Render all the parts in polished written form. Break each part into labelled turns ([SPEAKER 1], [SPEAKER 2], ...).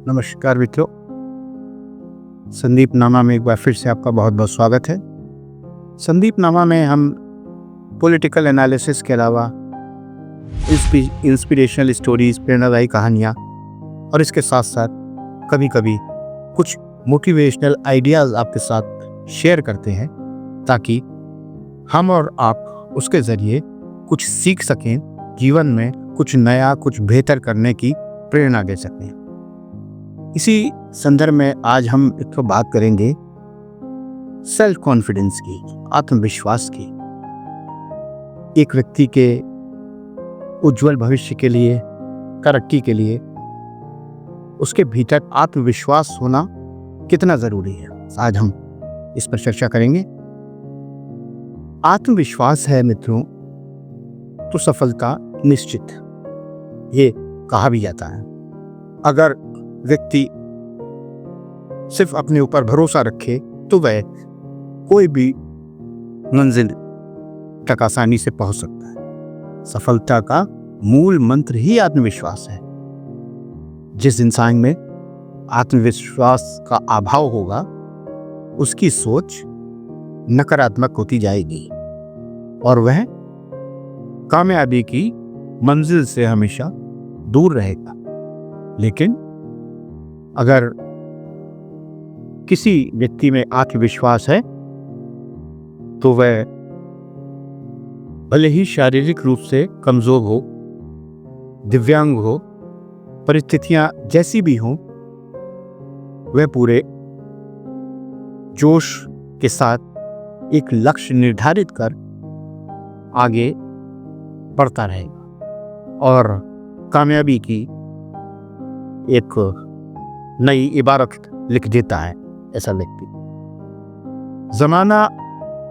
[SPEAKER 1] नमस्कार मित्रों, संदीप नामा में एक बार फिर से आपका बहुत बहुत स्वागत है। संदीप नामा में हम पॉलिटिकल एनालिसिस के अलावा इंस्पिरेशनल स्टोरीज, प्रेरणादायी कहानियाँ और इसके साथ साथ कभी कभी कुछ मोटिवेशनल आइडियाज़ आपके साथ शेयर करते हैं ताकि हम और आप उसके ज़रिए कुछ सीख सकें, जीवन में कुछ नया, कुछ बेहतर करने की प्रेरणा दे सकें। इसी संदर्भ में आज हम एक तो बात करेंगे सेल्फ कॉन्फिडेंस की, आत्मविश्वास की। एक व्यक्ति के उज्जवल भविष्य के लिए, तरक्की के लिए उसके भीतर आत्मविश्वास होना कितना जरूरी है, आज हम इस पर चर्चा करेंगे। आत्मविश्वास है मित्रों तो सफलता निश्चित, ये कहा भी जाता है। अगर व्यक्ति सिर्फ अपने ऊपर भरोसा रखे तो वह कोई भी मंजिल तक आसानी से पहुंच सकता है। सफलता का मूल मंत्र ही आत्मविश्वास है। जिस इंसान में आत्मविश्वास का अभाव होगा उसकी सोच नकारात्मक होती जाएगी और वह कामयाबी की मंजिल से हमेशा दूर रहेगा। लेकिन अगर किसी व्यक्ति में आत्मविश्वास है तो वह भले ही शारीरिक रूप से कमजोर हो, दिव्यांग हो, परिस्थितियां जैसी भी हों, वह पूरे जोश के साथ एक लक्ष्य निर्धारित कर आगे बढ़ता रहेगा और कामयाबी की एक नई इबारत लिख देता है। ऐसा व्यक्ति जमाना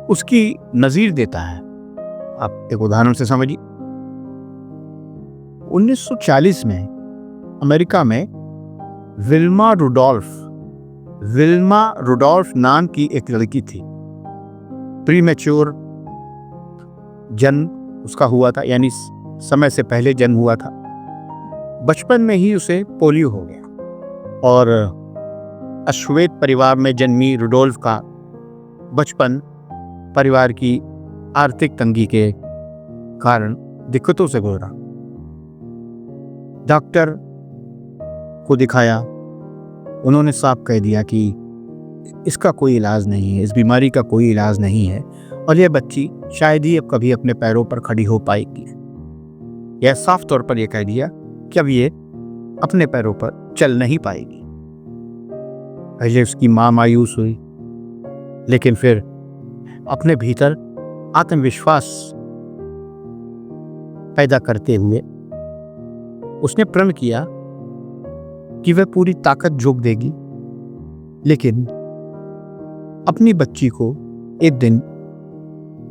[SPEAKER 1] उसकी नजीर देता है। आप एक उदाहरण से समझिए। 1940 में अमेरिका में विल्मा रुडोल्फ नाम की एक लड़की थी। प्रीमेच्योर जन्म उसका हुआ था, यानी समय से पहले जन्म हुआ था। बचपन में ही उसे पोलियो हो गया और अश्वेत परिवार में जन्मी रुडोल्फ का बचपन परिवार की आर्थिक तंगी के कारण दिक्कतों से गुजरा। डॉक्टर को दिखाया, उन्होंने साफ कह दिया कि इसका कोई इलाज नहीं है, इस बीमारी का कोई इलाज नहीं है और यह बच्ची शायद ही अब कभी अपने पैरों पर खड़ी हो पाएगी। यह साफ तौर पर यह कह दिया कि अब ये अपने पैरों पर चल नहीं पाएगी। पहले उसकी मां मायूस हुई, लेकिन फिर अपने भीतर आत्मविश्वास पैदा करते हुए उसने प्रण किया कि वह पूरी ताकत झोंक देगी, लेकिन अपनी बच्ची को एक दिन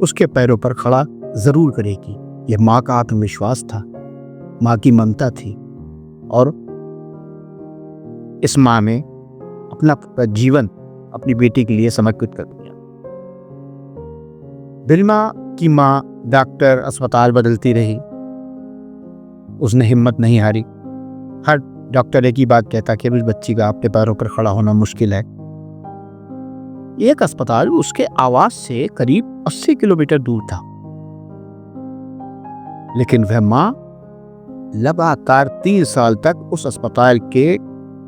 [SPEAKER 1] उसके पैरों पर खड़ा जरूर करेगी। यह मां का आत्मविश्वास था, मां की ममता थी और इस मां में अपना जीवन अपनी बेटी के लिए समर्पित कर दिया। बिल्मा की मां डॉक्टर, अस्पताल बदलती रही, उसने हिम्मत नहीं हारी। हर डॉक्टर एक ही बात कहता कि इस बच्ची का अपने पैरों पर खड़ा होना मुश्किल है। एक अस्पताल उसके आवास से करीब 80 किलोमीटर दूर था, लेकिन वह मां लगातार 3 साल तक उस अस्पताल के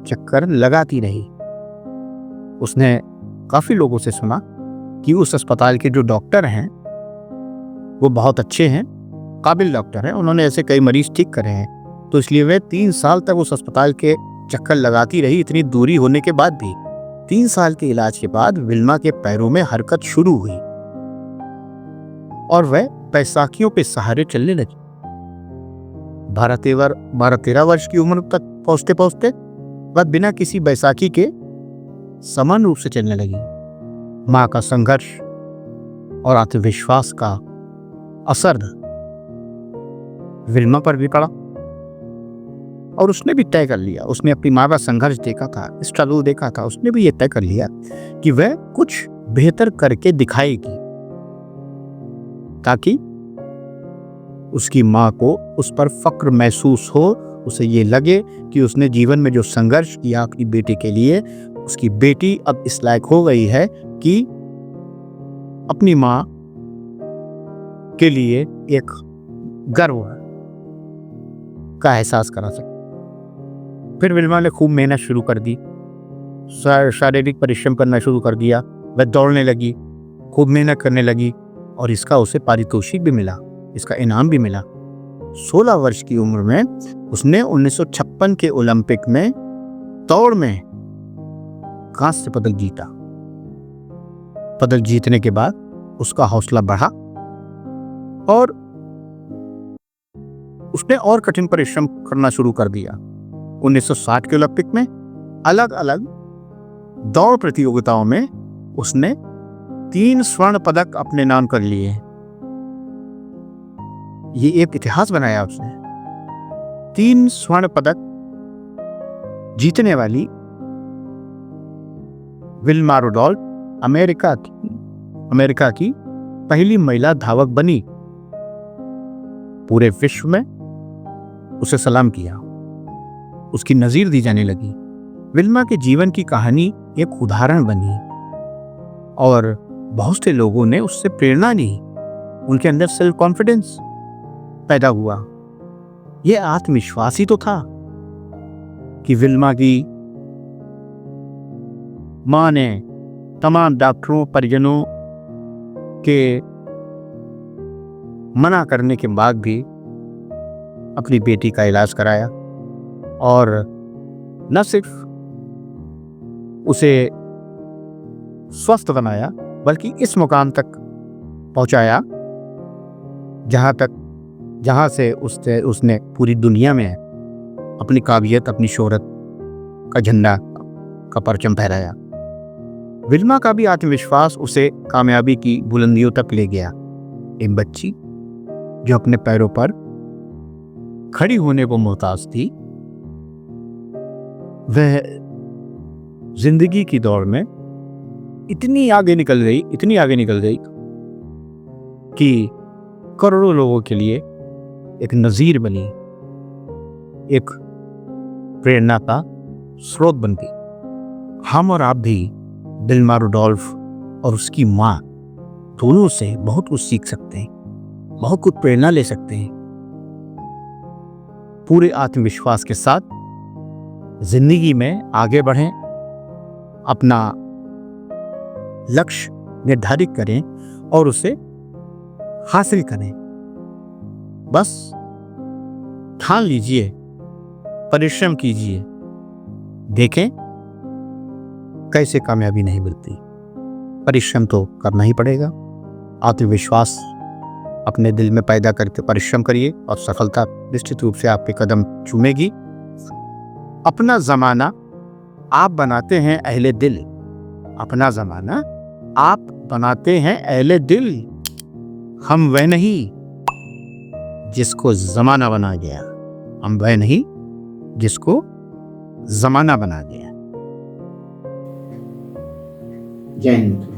[SPEAKER 1] चक्कर लगाती रही। उसने काफी लोगों से सुना कि उस अस्पताल के जो डॉक्टर हैं वो बहुत अच्छे हैं, काबिल डॉक्टर हैं, उन्होंने ऐसे कई मरीज ठीक करे हैं। तो इसलिए वह 3 साल तक उस अस्पताल के चक्कर लगाती रही। इतनी दूरी होने के बाद भी 3 साल के इलाज के बाद विल्मा के पैरों में हरकत शुरू हुई और वह बैसाखियों के सहारे चलने लगी। 12-13 वर्ष की उम्र तक पहुंचते पहुंचते वह बिना किसी बैसाखी के समान रूप से चलने लगी। मां का संघर्ष और आत्मविश्वास का असर विल्मा पर भी पड़ा और उसने भी तय कर लिया। उसने अपनी मां का संघर्ष देखा था, स्ट्रगल देखा था। उसने भी ये तय कर लिया कि वह कुछ बेहतर करके दिखाएगी ताकि उसकी मां को उस पर फक्र महसूस हो उसे ये लगे कि उसने जीवन में जो संघर्ष किया अपनी बेटी के लिए, उसकी बेटी अब इस लायक हो गई है कि अपनी माँ के लिए एक गर्व का एहसास करा सके। फिर विल्मा ने खूब मेहनत शुरू कर दी, शारीरिक परिश्रम करना शुरू कर दिया। वह दौड़ने लगी, खूब मेहनत करने लगी और इसका उसे पारितोषिक भी मिला, इसका इनाम भी मिला। 16 वर्ष की उम्र में उसने 1956 के ओलंपिक में दौड़ में कांस्य पदक जीता। पदक जीतने के बाद उसका हौसला बढ़ा और उसने और कठिन परिश्रम करना शुरू कर दिया। 1960 के ओलंपिक में अलग अलग दौड़ प्रतियोगिताओं में उसने 3 स्वर्ण पदक अपने नाम कर लिए। ये एक इतिहास बनाया उसने। 3 स्वर्ण पदक जीतने वाली विल्मा रुडोल्फ अमेरिका की पहली महिला धावक बनी। पूरे विश्व में उसे सलाम किया, उसकी नजीर दी जाने लगी। विल्मा के जीवन की कहानी एक उदाहरण बनी और बहुत से लोगों ने उससे प्रेरणा ली। उनके अंदर सेल्फ कॉन्फिडेंस पैदा हुआ। यह आत्मविश्वास ही तो था कि विल्मा की मां ने तमाम डॉक्टरों परिजनों के मना करने के बाद भी अपनी बेटी का इलाज कराया और न सिर्फ उसे स्वस्थ बनाया बल्कि इस मुकाम तक पहुंचाया जहां से उसने पूरी दुनिया में अपनी काबिलियत, अपनी शोहरत का झंडा का परचम फहराया। विल्मा का भी आत्मविश्वास उसे कामयाबी की बुलंदियों तक ले गया। एक बच्ची जो अपने पैरों पर खड़ी होने को मोहताज थी, वह जिंदगी की दौड़ में इतनी आगे निकल गई कि करोड़ों लोगों के लिए एक नजीर बनी, एक प्रेरणा का स्रोत बन गई। हम और आप भी विल्मा रुडोल्फ और उसकी मां दोनों से बहुत कुछ सीख सकते हैं, बहुत कुछ प्रेरणा ले सकते हैं। पूरे आत्मविश्वास के साथ जिंदगी में आगे बढ़ें, अपना लक्ष्य निर्धारित करें और उसे हासिल करें। बस ठान लीजिए, परिश्रम कीजिए, देखें कैसे कामयाबी नहीं मिलती। परिश्रम तो करना ही पड़ेगा। आत्मविश्वास अपने दिल में पैदा करके परिश्रम करिए और सफलता निश्चित रूप से आपके कदम चूमेगी। अपना जमाना आप बनाते हैं अहले दिल, अपना जमाना आप बनाते हैं अहले दिल। हम वह नहीं जिसको जमाना बना गया, हम वह नहीं जिसको जमाना बना गया। जय हिंद।